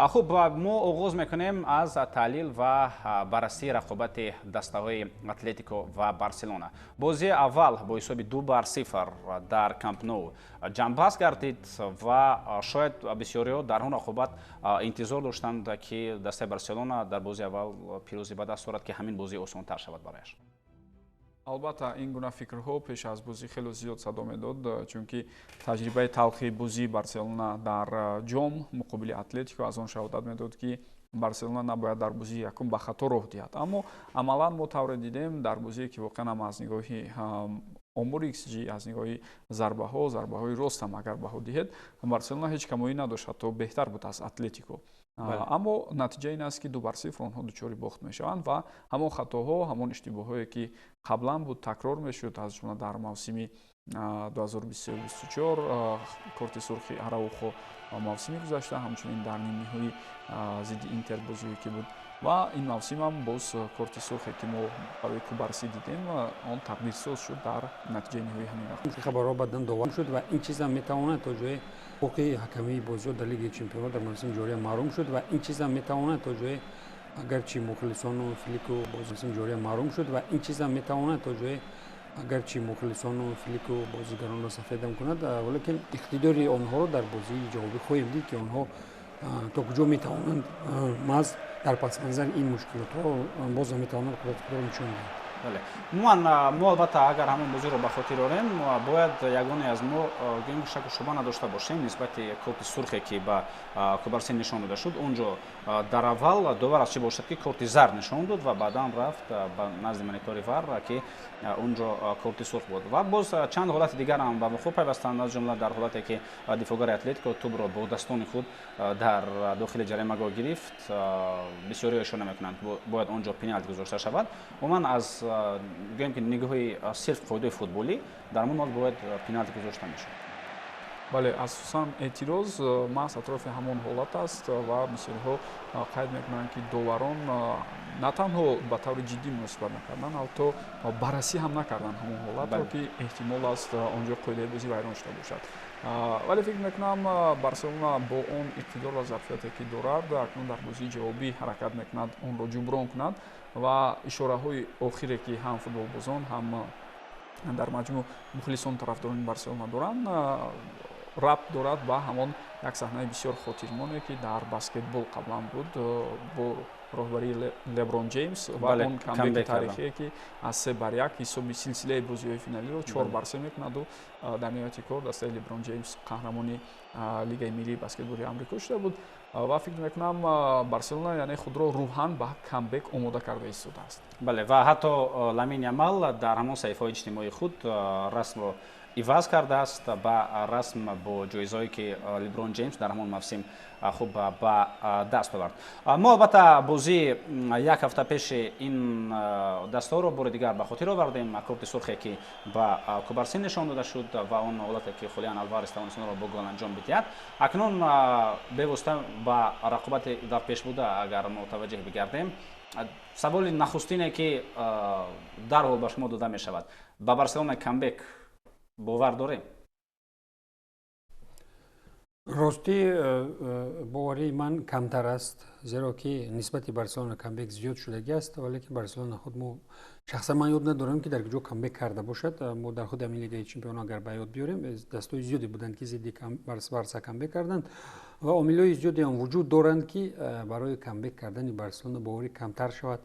خب ما آغاز میکنیم از تحلیل و بررسی رقابت دسته‌های اتلتیکو و بارسلونا. بازی اول با حساب 2-0 در کامپ نو جنببست گردید و شاید بسیاری‌ها در اون رقابت انتظار داشتند که دسته بارسلونا در بازی اول پیروزی به دست آورد که همین بازی آسان‌تر شود برایش. албатта ин гуна фикрҳо пеш аз бозӣ хеле зиёд садо медод, чунки таҷрибаи талхи бозии барселона дар ҷом муқобили атлетико аз он шаҳодат медод ки барселона набояд дар бозии якум ба хато роҳ диҳад. Аммо амалан мо тавре дидем дар бозие ки воқеан ҳам аз нигоҳи омури XG, аз нигоҳи зарбаҳои рост ҳам агар баҳо диҳед, барселона ҳеҷ камоӣ надошт, ҳатто беҳтар буд аз атлетико. аммо натиҷа ин аст ки 2-0 онҳо дучори бохт мешаванд ва ҳамон хатоҳо, ҳамон иштибоҳое ки қаблан буд такрор мешуд, аз ҷумла дар мавсими 2023-24 корти сурхи Араухо мавсими гузашта, ҳамчунин дар нимниҳои зидди Интер бозие ки буд ва ин мавсим ҳам боз корти сурхе ки мо барои Кубарси дидем, он тақдирсоз шуд дар натиҷаи ниҳои ҳамин рақам. Хабарҳо баъдан довар шуд ва ин чиз ҳам метавонад то ҷое ҳуқуқи ҳакамии бозиҳо дар Лигаи Чемпионҳо дар мавсими ҷорӣ маҳрум шуд ва ин чиз ҳам метавонад то ҷое агарчи мухлисону филику мавсими ҷорӣ маҳрум шуд ва ин чиз ҳам метавонад то ҷое агарчи мухлисону филику бозигаронро сафедам кунад, валекин иқтидори онҳоро дар бозии ҷавобӣ хоҳем дид ки онҳо то куҷо метавонанд маҳз дар пасманзари ин мушкилотҳо боз ҳам метавонанд қудрати нишон диҳанд. мо албатта агар ҳамон бозиро ба хотир орем, бояд ягоне аз мо гӯем шаку шубҳа надошта бошем нисбати корти сурхе ки ба Кубарси нишон дода шуд. Онҷо дар аввал довар аз чӣ бошад ки корти зард нишон дод ва баъдан рафт ба назди монитори вар ки онҷо корти сурх буд ва боз чанд ҳолати дигар ҳам ба мухо пайвастанд, аз ҷумла дар ҳолате ки дифоъгари Атлетико тӯбро бо дастони худ дар дохили ҷаримагоҳ гирифт. Бисёриҳо ишора мекунанд бояд онҷо пеналти гузошта шавад. Умуман аз гӯем ки нигоҳи сирф қоидаи футболӣ дар мон ҳол бояд пеналти гузошта мешавад. бале асосан эътироз маҳз атрофи ҳамон ҳолат аст ва бисёриҳо қайд мекунанд ки доварон на танҳо ба таври ҷиддӣ муносибат накарданд, ҳатто баррасӣ ҳам накарданд ҳамон ҳолатро ки эҳтимол аст онҷо қоидаи бозӣ вайрон шуда бошад. вале фикр мекунам барселона бо он иқтидор ва зарфияте ки дорад, акнун дар бозии ҷавобӣ ҳаракат мекунад, онро ҷуброн кунад ва ишораҳои охире ки ҳам футболбозон ҳам дар маҷмӯъ мухлисон тарафдорони барселона доранд рабт дорад ба ҳамон як саҳнаи бисёр хотирмоне ки дар баскетбол қаблан буд бо роҳбарии Леброн Ҷеймс ва он камбеки таърихие ки аз 3-1 ҳисоби силсилаи бозиҳои финалиро 4-3 мекунаду дар ниҳояти кор дастаи Леброн Ҷеймс қаҳрамони Лигаи миллии баскетболи амрико шуда буд ва фикр мекунам барселона яъне худро рӯҳан ба камбек омода карда истодааст. бале ва ҳатто Ламин Ямал дар ҳамон саҳифаҳои иҷтимоӣ худ расмро иваз кардааст ба расм бо ҷоизҳое ки Леброн Ҷеймс дар ҳамон мавсим хуб ба даст овард. Мо албатта бозии як ҳафта пеши ин дастаҳоро бори дигар ба хотир овардем, корти сурхе ки ба Кубарси нишон дода шуд ва он ҳолате ки Хулиан Алварес тавонист онро бо гол анҷом бидиҳад. Акнун бевосита ба рақобати дар пешбуда агар мутаваҷҷеҳ бигардем, саволи нахустине ки дарҳол ба шумо дода мешавад, ба Барселона камбек бовар дорем? рости боварии ман камтар аст, зеро ки нисбати барселона камбек зиёд шудагӣ аст, вале ки барселона худ мо шахсан ман ёд надорам ки дар куҷо камбек карда бошад. мо дар худи ҳамин Лигаи Чемпионҳо агар ба ёд биёрем, дастаҳои зиёде буданд ки зидди барса камбек карданд ва омилҳои зиёде ҳам вуҷуд доранд ки барои камбек кардани барселона боварӣ камтар шавад.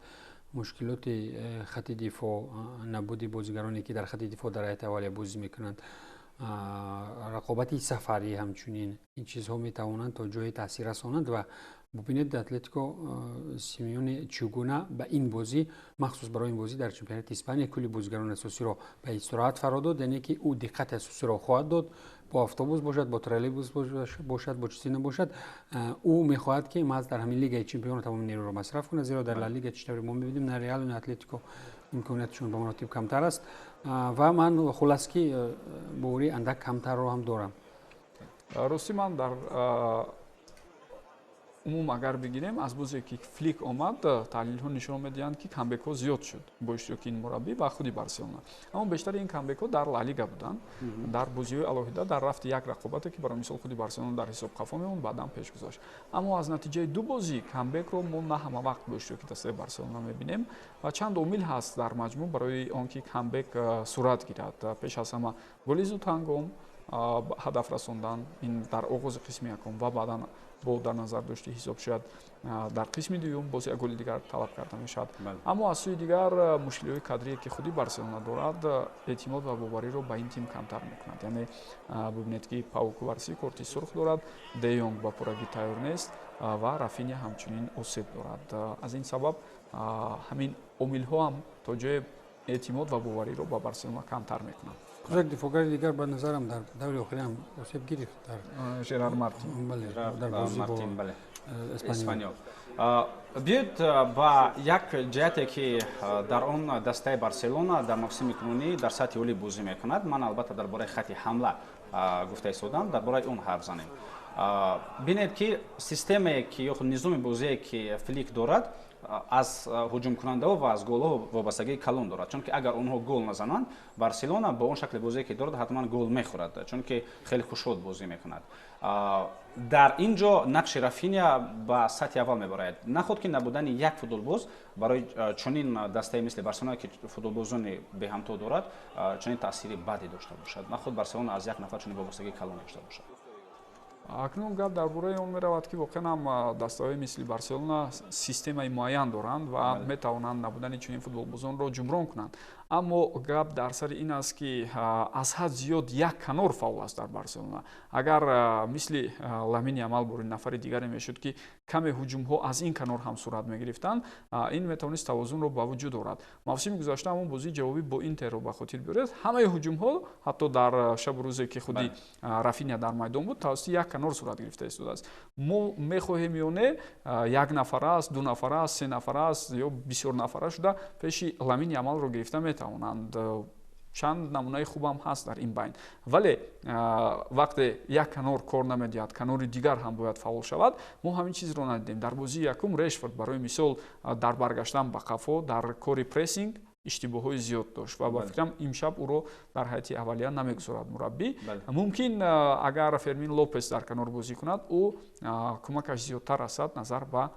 мушкилоти хати дифоъ, набуди бозигароне ки дар хати дифоъ дар ҳайати аввалия бозӣ мекунанд, рақобати сафарӣ ҳамчунин ин чизҳо метавонанд то ҷое таъсир расонанд ва бубинед Атлетико Симеоне чугуна ба ин бозӣ махсус барои ин бозӣ дар чемпионати Испания кулли бозигарони асосиро ба истироҳат фаро дод, яъне ки ӯ диққати асосиро хоҳад дод, бо автобус бошад, бо троллейбус бошад, бо чизе набошад, ӯ мехоҳад ки маҳз дар ҳамин Лигаи Чемпионҳо тамоми нерӯро масраф кунад, зеро дар Ла Лига чӣ тавре мо мебинем на Реал ва Атлетико имкониятшон ба маротиб камтар аст ва ман хулас ки боварии андак камтарро ҳам дорам. рости ман дар عموم اگر بگیریم از بازی که فلیک آمد تحلیل ها نشون میدهند که کامبک ها زیاد شد با اشتراک این مربی و خودی بارسلونا. اما بیشتر این کامبک ها در لالیگا بودند. در بازی های الهیده در رفت یک رقابتی که برای مثال خودی بارسلونا در حساب خفا میموند بعداً پیش گذاشت. اما از نتیجه دو بازی کامبک رو ما نه همه وقت با اشتراک دسته بارسلونا میبینیم و چند عامل هست در مجموع برای آنکه کامبک صورت گیرد. پیش از همه گل زود هنگام هدف رساندن این در آغاز قسم یکم و بعداً با در نظر داشته حساب شد در قسم دوم بازی گل دیگر طلب کرده میشد. اما از سوی دیگر مشکلات کادری که خودی بارسلونا دارد اعتماد و باوری رو به این تیم کمتر میکند. یعنی ببینید که پاو کوارسی کارت سرخ دارد، دیونگ با پراگی تیار نیست و رافینیا همچنین اوسیب دارد. از این سبب همین عامل ها هم تا جای اعتماد و باوری رو با بارسلونا کمتر میکنند. یک دفاعگر دیگر به نظرم در دور آخری هم اوسیب گرفت در ژرار مارتین. بله در بازی با اسپانیول. بیاید با یک جهتی که در آن دسته بارسلونا در موسم کنونی در سطح عالی بازی میکند، من البته درباره خط حمله گفته ایستادم، درباره اون حرف زنیم. ببینید که سیستمی که یا نظام بازی که فلیک دارد از هجوم کننده و از گل ها وابستگی کلان دارد، چون که اگر اونها گل نزنند بارسلونا با اون شکل بازی که دارد حتما گل میخورد، چون که خیلی خوشحال بازی میکند. در اینجا نقش رافینیا با سطح اول میبرد. نخود که نبودن یک فوتبالباز برای چنین دسته مثل بارسلونا که فوتبالبازان به همتا دارد چنین تأثیری بدی داشته باشد. نخود بارسلونا از یک نفر چنین وابستگی کلان داشته باشد. اکنون گپ درباره اون میرود که واقعا هم دسته‌های مثل بارسلونا سیستمی معین دارند و میتوانند نبودن چنین فوتبالبازان را جبران کنند. اما گپ در سر این است که از حد زیاد یک کنار فاول است در بارسلونا. اگر مثل لامین یامال بر نفر دیگری میشد که کم هجوم ها از این کنار هم صورت میگرفتند، این میتوانست توازن رو با وجود آورد. موسم گذشته همون بازی جوابی با اینتر رو به خاطر بیارید، همه هجوم ها حتی در شب روزی که خودی رافینیا در میدان بود توسط یک کنار صورت گرفته است. ما میخواهیم میونه یک نفر است، دو نفر است، سه نفر است یا بسیار نفره شده پیش لامین یامال رو گرفته میتوانند. چند نمونه خوب هم هست در این بین، ولی وقتی یک کنار کار نمیدهد کنار دیگر هم باید فاول شود. ما همین چیز رو ندیدیم. در بازی یکم رشفورد برای مثال در برگشتن به قفا در کار پرسینگ اشتباهات زیاد داشت و با فکرم امشب او رو در هیئت اولیه نمیگذارد مربی. ممکن اگر فرمین لوپس در کنار بازی کند او کمکش زیادتر رسد نظر به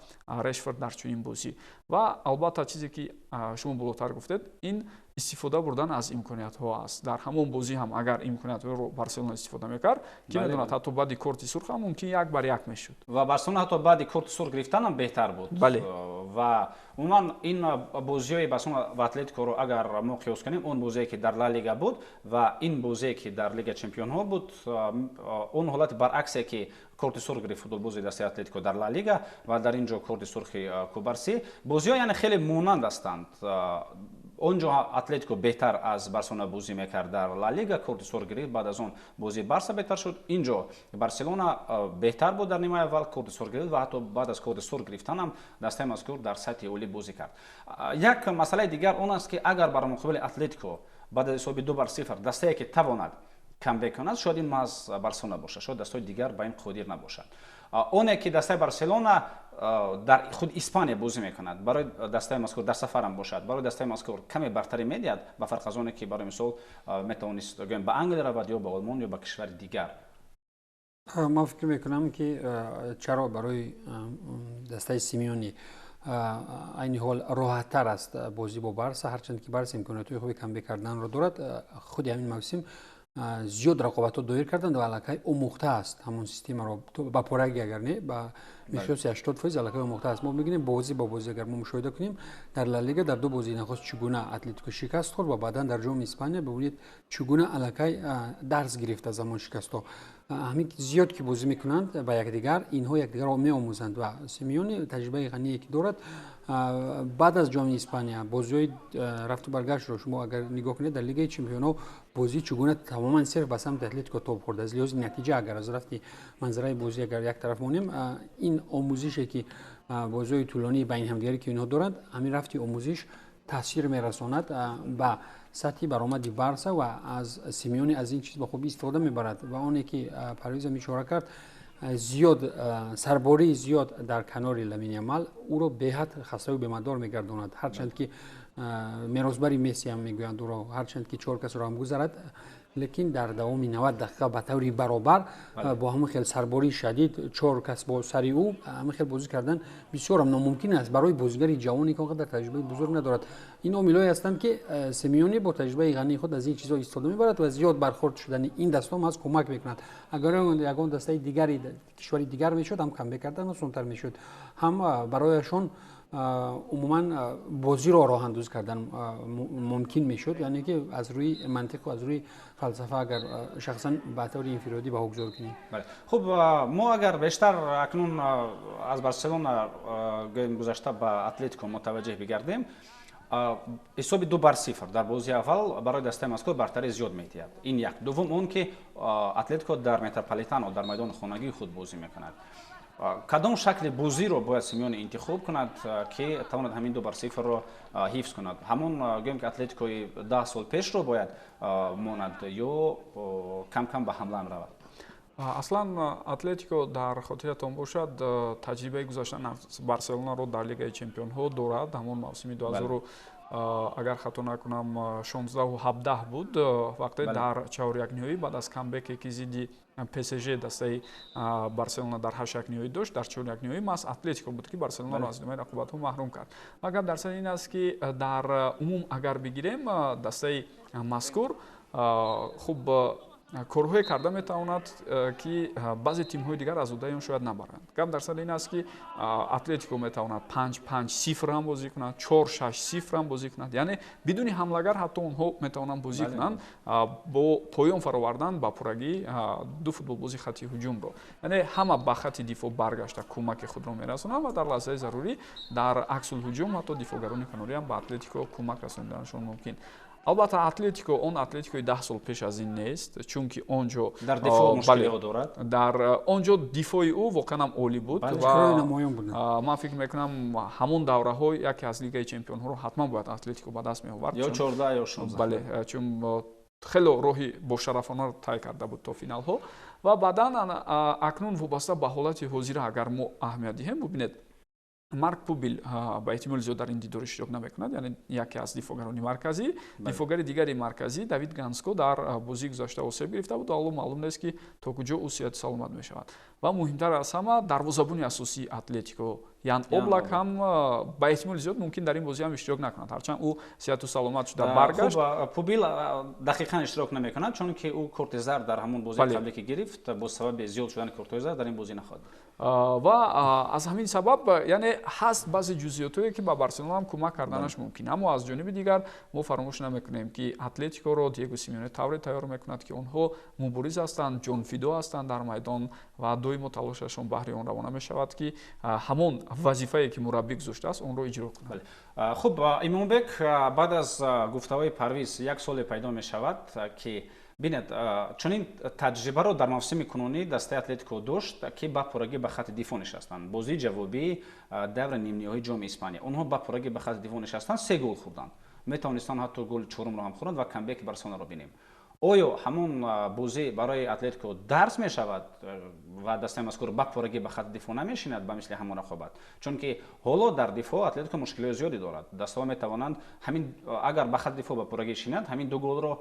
رشفورد در چنین بازی. و البته چیزی که شما بالاتر گفتید این استفاده بردن از امکانیت ها است. در همون بازی هم اگر امکانیت ها رو بارسلونا استفاده میکرد که میدوند حتی بعد کارت سرخ هم ممکن یک بر یک میشد و بارسلونا حتی بعد کارت سرخ گرفتن هم بهتر بود. و عموما این بازی های بارسلونا و اتلتیکو رو اگر ما قیاس کنیم اون بازی که در لالیگا بود و این بازی که در لیگ چمپیون ها بود، اون حالت برعکسه که کارت سرخ گرفت فوتبالباز دسته اتلتیکو در لالیگا و در اینجا کارت سرخ کوبارسی. بازی ها یعنی خیلی مانند هستند. اونجا اتلتیکو بهتر از بارسلونا بازی میکرد در لالیگا، کارت سرخ گرفت، بعد از اون بازی بارسا بهتر شد. اینجا بارسلونا بهتر بود در نیمه اول، کارت سرخ گرفت و حتی بعد از کارت سرخ گرفتن هم دسته مذکور در سطح عالی بازی کرد. یک مسئله دیگر اون است که اگر برای مقابل اتلتیکو بعد از حساب 2-0 دسته که تواند کامبک کند، شاید این از بارسلونا باشه، شاید دسته دیگر به این قادر نباشد. اونه که دسته بارسلونا در خود اسپانیا بازی میکند، برای دسته مذکور در سفر هم باشد، برای دسته مذکور کمی برتری میدهد به فرق از اونه که برای مثال میتوانست به انگلیس رود یا به آلمان یا به کشور دیگر. ما فکر میکنم که چرا برای دسته سیمیونی این حال راحت تر است بازی با بارسا، هرچند که بارسا امکانات خوبی کامبک کردن رو دارد. خود همین موسم زیاد رقابت رو دایر کردند و علاقه اموخته است همون سیستم رو با پرگی اگر نه با میشه 80% علاقه اموخته است. ما میگیم بازی با بازی اگر ما مشاهده کنیم در لالیگا در دو بازی نخست چگونه اتلتیکو شکست خورد و بعدا در جام اسپانیا ببینید چگونه علاقه درس گرفت از زمان شکست ها. همین زیاد که بازی میکنند با یکدیگر، اینها یکدیگر را میآموزند و سیمیونی تجربه غنی که دارد. بعد از جام اسپانیا بازی رفت و برگشت رو شما اگر نگاه کنید در لیگ چمپیون‌ها بازی چگونه تماما صرف به سمت اتلتیکو توپ خورد. از لحاظ نتیجه اگر از رفتی منظره بازی اگر یک طرف مونیم، این آموزشی که بازی طولانی بین همدیگری که اینها دارند، همین رفتی آموزش تاثیر میرساند به سطحی برآمد بارسا و از سیمیونی از این چیز به خوبی استفاده میبرد. و اونی که پرویز هم اشاره کرد، زیاد سرباری زیاد در کنار لامین یامال او رو به حد خسته و بیمار میگرداند. هرچند که میرزبری مسی هم میگویند او را هرچند که 4 کس را هم گذرد، لیکن در دوام 90 دقیقه به طور برابر با هم خیلی سرباری شدید 4 کس با سری او هم خیلی بازی کردن بسیار هم ناممکن است برای بازیگر جوانی که در تجربه بزرگ ندارد. این عاملایی هستند که سیمیونی با تجربه غنی خود از این چیزا استفاده میبرد و زیاد برخورد شدن این دستام از کمک میکند. اگر یگان دسته دیگری کشوری دیگر میشد هم کم بکردن و سونتر میشد، هم برایشون عموما بازی را راه اندازی کردن ممکن میشد، یعنی که از روی منطق و از روی فلسفه اگر شخصا به طور انفرادی به گذار کنیم. بله. خب ما اگر بیشتر اکنون از بارسلونا گذشته به اتلتیکو متوجه بگردیم، حساب 2-0 در بازی اول برای دسته مذکور برتری زیاد می‌دهد. این یک. دوم اون که اتلتیکو در متروپولیتانو در میدان خانگی خود بازی میکند. کدام شکل بازی رو باید سیمیونه انتخاب کند که تواند همین 2-0 رو حفظ کند؟ همون گویم که اتلتیکوی 10 سال پیش رو باید ماند یا کم کم به حمله رود؟ اصلا اتلتیکو در خاطرتان باشد تجربه گذاشتن از بارسلونا رو در لیگ چمپیون ها دارد. همون موسم 2000 اگر خطا نکنم 16 و 17 بود، وقتی در چهارک نهایی بعد از کامبکی که زیدی PSG دسته بارسلونا در 8 نهایی داشت، در چهارک نهایی ماس اتلتیکو بود که بارسلونا را از دمای رقابت ها محروم کرد. اگر در سر این است که در عموم اگر بگیریم دسته مذکور خوب کارهای کرده میتواند که بعضی تیم‌های دیگر از اون شاید نبرند. گپ در سر این است که اتلتیکو میتواند 5-0 هم بازی کند، 4-6-0 هم بازی کند، یعنی بدون حمله‌گر حتی اونها میتوانند بازی کنند با پایان فراوردن با پرگی دو فوتبال بازی خطی هجوم رو، یعنی همه به خط دفاع برگشته کمک خود را میرسونند و در لحظه ضروری در عکس الهجوم حتی دفاعگران کناری هم به اتلتیکو کمک رساندنشون ممکن. البته اتلتیکو اون اتلتیکوی 10 سال پیش از این نیست، چون که اونجا در دفاع مشکلی دارد. در اونجا دفاع او واقعا هم عالی بود و من فکر میکنم همون دوره ها یکی از لیگ چمپیون ها رو حتما باید اتلتیکو به دست می آورد، یا 14 یا 16. بله، چون خیلی راهی با شرفانه رو طی کرده بود تا فینال ها. و بعدا اکنون وابسته به حالت حاضر اگر ما اهمیت دهیم، ببینید مارک پوبیل با احتمال زیاد در این دیدار اشتراک نمیکند، یعنی یکی از دفاعگران مرکزی. دفاعگر دیگری مرکزی دیوید گانسکو در بازی گذشته آسیب گرفته بود، حالا معلوم نیست که تا کجا او صحت سلامت میشود. و مهمتر از همه دروازه‌بان اساسی اتلتیکو یان اوبلاک هم با احتمال زیاد ممکن در این بازی هم اشتراک نکند، هرچند او صحت و سلامت شده برگشت. پوبیل دقیقاً اشتراک نمیکند چون که او کارت زرد در همون بازی قبلی که گرفت با سبب زیاد شدن کارت زرد در این بازی نخواهد. و از همین سبب یعنی هست بعضی جزئیاتی که با بارسلونا هم کمک کردنش ممکنه، اما از جانب دیگر ما فراموش نمیکنیم که اتلتیکو رو دیگو سیمیونه طوری تیار میکند که اونها مبارز هستند، جان فیدو هستند در میدان و دوی تلاششون بهر اون روانه میشود که همون وظیفه‌ای که مربی گذاشته است اون رو اجرا کند. خب ایمانبک، بعد از گفتگوی پرویز یک سال پیدا میشود که بینید چنین تجربه رو در موسم کنونی دسته اتلتیکو داشت که با پرگی به خط دفاع نشستند. بازی جوابی دور نیم نهایی جام اسپانیا اونها با پرگی به خط دفاع نشستند، 3 گل خوردند، میتونستند حتی گل چهارم رو هم خورند و کامبک بارسلونا رو بینیم. آیا همون بازی برای اتلتیکو درس می شود و دسته مذکور با پرگی به خط دفاع نمیشیند به مثل همون رقابت؟ چون که حالا در دفاع اتلتیکو مشکلات زیادی دارد. دسته ها می توانند همین اگر به خط دفاع با پرگی شیند همین 2 گل رو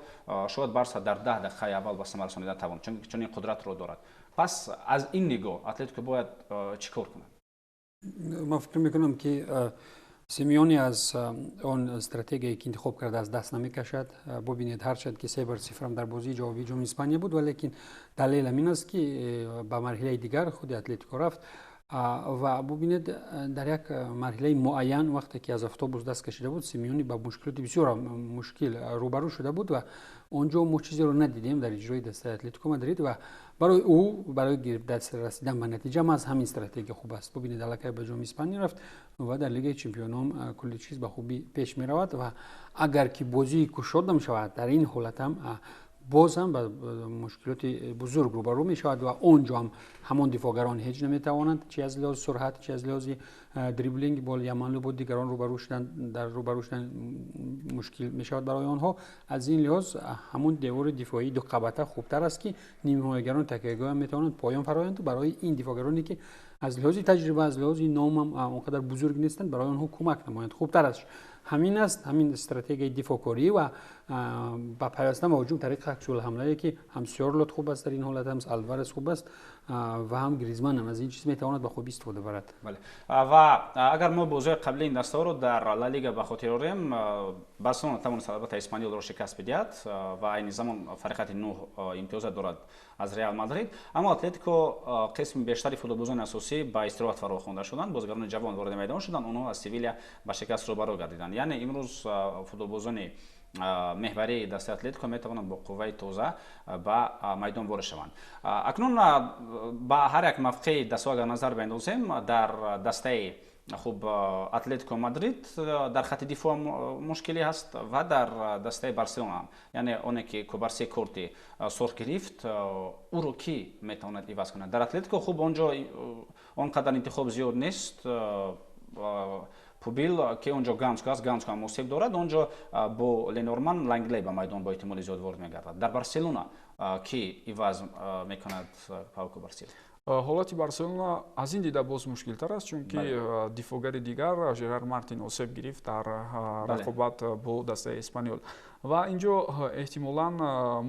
شاید بارسا در 10 دقیقه اول به ثمر رسانیده تواند، چون این قدرت رو دارد. پس از این نگاه اتلتیکو باید چیکار کند؟ من فکر میکنم که سیمیونی از اون استراتژی که انتخاب کرده از دست نمیکشد. ببینید هرچند که 3-0 هم در بازی جوابی جام اسپانیا بود، ولی دلیل این است که به مرحله دیگر خود اتلتیکو رفت و ببینید در یک مرحله معین وقتی که از اتوبوس دست کشیده بود سیمیونی با مشکلات بسیار مشکل روبرو شده بود و اونجا ما چیزی رو ندیدیم در اجرای دسته اتلتیکو مادرید و برای دست رسیدن به نتیجه از همین استراتژی خوب است. ببینید الکی به جام اسپانیا رفت و در لیگ چمپیونان کلی چیز به خوبی پیش می رود و اگر که بازی گشوده می شود در این حالت هم باز هم با مشکلات بزرگ روبرو می شود و اونجا هم همان دفاعگران هیچ نمی توانند چه از لحاظ سرعت چه از لحاظ دریبلینگ بال یمن بود دیگران روبرو شدن در روبرو شدن مشکل می شود برای آنها. از این لحاظ همون دیوار دفاعی دو قبطه خوبتر است که نیمه حمایتگران تکیهگاه می توانند پایان فرایند برای این دفاعگرانی که از لحاظ تجربه از لحاظ نام هم اونقدر بزرگ نیستند برای آنها کمک نمایند خوبتر است. همین است همین استراتژی دفاعی و با پیوستن با هجوم طریق عکس الحمله که هم سیارلوت خوب است در این حالت هم الوارز خوب است و هم گریزمان هم از این چیز میتواند به خوبی استفاده برد. بله و اگر ما بازی قبلی این دسته رو در لالیگا به خاطر آوریم بارسلونا توانست البته اسپانیول رو شکست بدهد و این زمان فرقت 9 امتیاز دارد از ریال مادرید، اما اتلتیکو قسم بیشتری فوتبالبازان اساسی با استراحت فرا خوانده شدند. بازیکنان جوان وارد میدان شدند، آنها از سویلیا با شکست روبرو گردیدند. یعنی امروز فوتبالبازان محوری دسته اتلتیکو میتوانند با قوه تازه با میدان وارد شوند. اکنون با هر یک موقع دسته اگر نظر بندازیم در دسته خوب اتلتیکو مادرید در خط دفاع مشکلی هست و در دسته بارسلونا، یعنی اونی که کوبارسی کورتی سرخ گرفت او رو کی میتواند عوض کند؟ در اتلتیکو خوب اونجا اونقدر انتخاب زیاد نیست. پوبیل که اونجا گانسکو است، گانسکو هم موسیب دارد، اونجا با لنورمان لنگلی به میدان با احتمال زیاد وارد میگردد. در بارسلونا کی عوض میکند پاو کوبارسی؟ ҳолати барселона аз ин дида боз мушкилтар аст, чунки дифогари дигар жерар мартин осеб гирифт дар рақобат бо дастаи испаниол ва инҷо эҳтимолан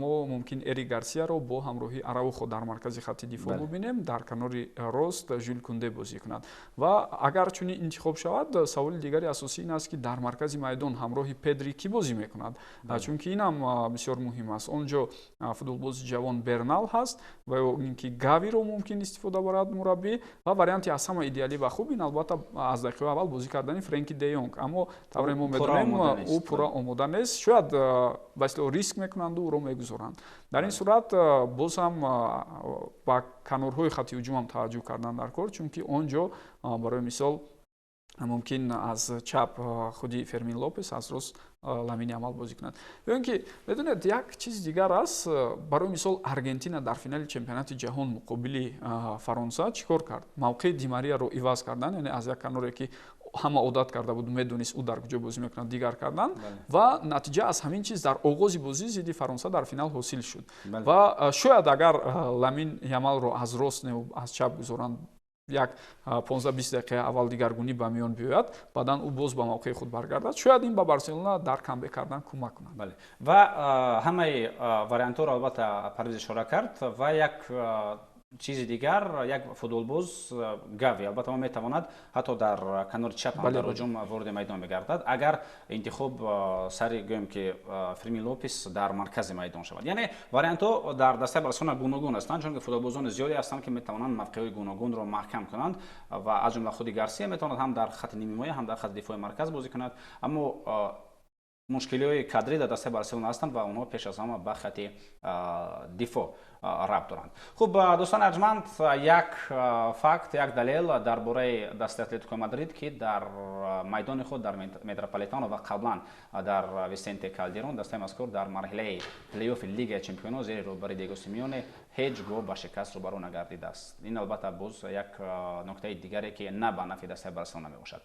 мо мумкин Эри Гарсияро бо ҳамроҳи Араухо дар маркази хатти дифоъ бубинем, дар канори рост Жюл Кунде бозӣ кунад ва агар чунин интихоб шавад, саволи дигари асосӣ ин аст ки дар маркази майдон ҳамроҳи Педри кӣ бозӣ мекунад, чунки инам бисёр муҳим аст. Онҷо футболбози ҷавон Бернал ҳаст ва ин ки Гавиро мумкин истифода барад мураббӣ ва варианти аз ҳама идеалӣ ва хуб ин албатта аз дақиқаи аввал бозӣ кардани Френки де Йонг, аммо тавре мо медонем ӯ пурра омода нест, шояд ба ислоҳ риск мекунанду ӯро мегузоранд. Дар ин сурат боз ҳам ба канорҳои хатти ҳуҷумам таваҷҷӯҳ кардан дар кор, чунки онҷо барои мисол мумкин аз чап худи Фермин Лопес, аз рост Ламин Ямал бозӣ кунад. бибинед ки медонед як чизи дигар аст, барои мисол Аргентина дар финали чемпионати ҷаҳон муқобили Фаронса чӣ кор кард? Мавқеи Ди Марияро иваз кардан, яъне аз як каноре ки ҳама одат карда буд, медонист ӯ дар куҷо бозӣ мекунад, дигар кардан ва натиҷа аз ҳамин чиз дар оғози бозӣ зидди Фаронса дар финал ҳосил шуд. Ва шояд агар Ламин Ямалро аз рост аз чап гузоранд, як 15-20 дақиқа аввал дигаргунӣ ба миён биёяд, баъдан ӯ боз ба мавқеи худ баргардад, шояд ин ба Барселона дар камбек кардан кӯмак кунад. Бале. Ва ҳамаи вариантҳоро албатта Парвиз ишора кард ва як чизи дигар, як футболбоз Гави албатта мо метавонад ҳатто дар канори чап ҳам дар ҳуҷум ворди майдон мегардад, агар интихоб сари гӯем ки Фермин Лопес дар маркази майдон шавад. Яъне вариантҳо дар дастаи Барселона гуногун ҳастанд, чунки футболбозони зиёде ҳастанд ки метавонанд мавқеҳои гуногунро маҳкам кунанд ва аз ҷумла худи Гарсия метавонад ҳам дар хатти нимҳимоя, ҳам дар хатти дифои марказ бозӣ кунад, аммо мушкилиҳои кадри дар дастаи Барселона ҳастанд ва онҳо пеш аз ҳама ба хатти дифоъ рабт доранд. Хуб дӯстони арҷманд, як факт, як далел дар бораи дастаи Атлетико Мадрид ки дар майдони худ дар Метрополитано ва қаблан дар Висенте Калдерон дастаи мазкур дар марҳилаи плейофи Лигаи Чемпионҳо зери роҳбари Диего Симеоне ҳеҷ гоҳ ба шикаст рӯбарӯ нагардидааст. Ин албатта боз як нуктаи дигаре ки на ба нафъи дастаи Барселона мебошад.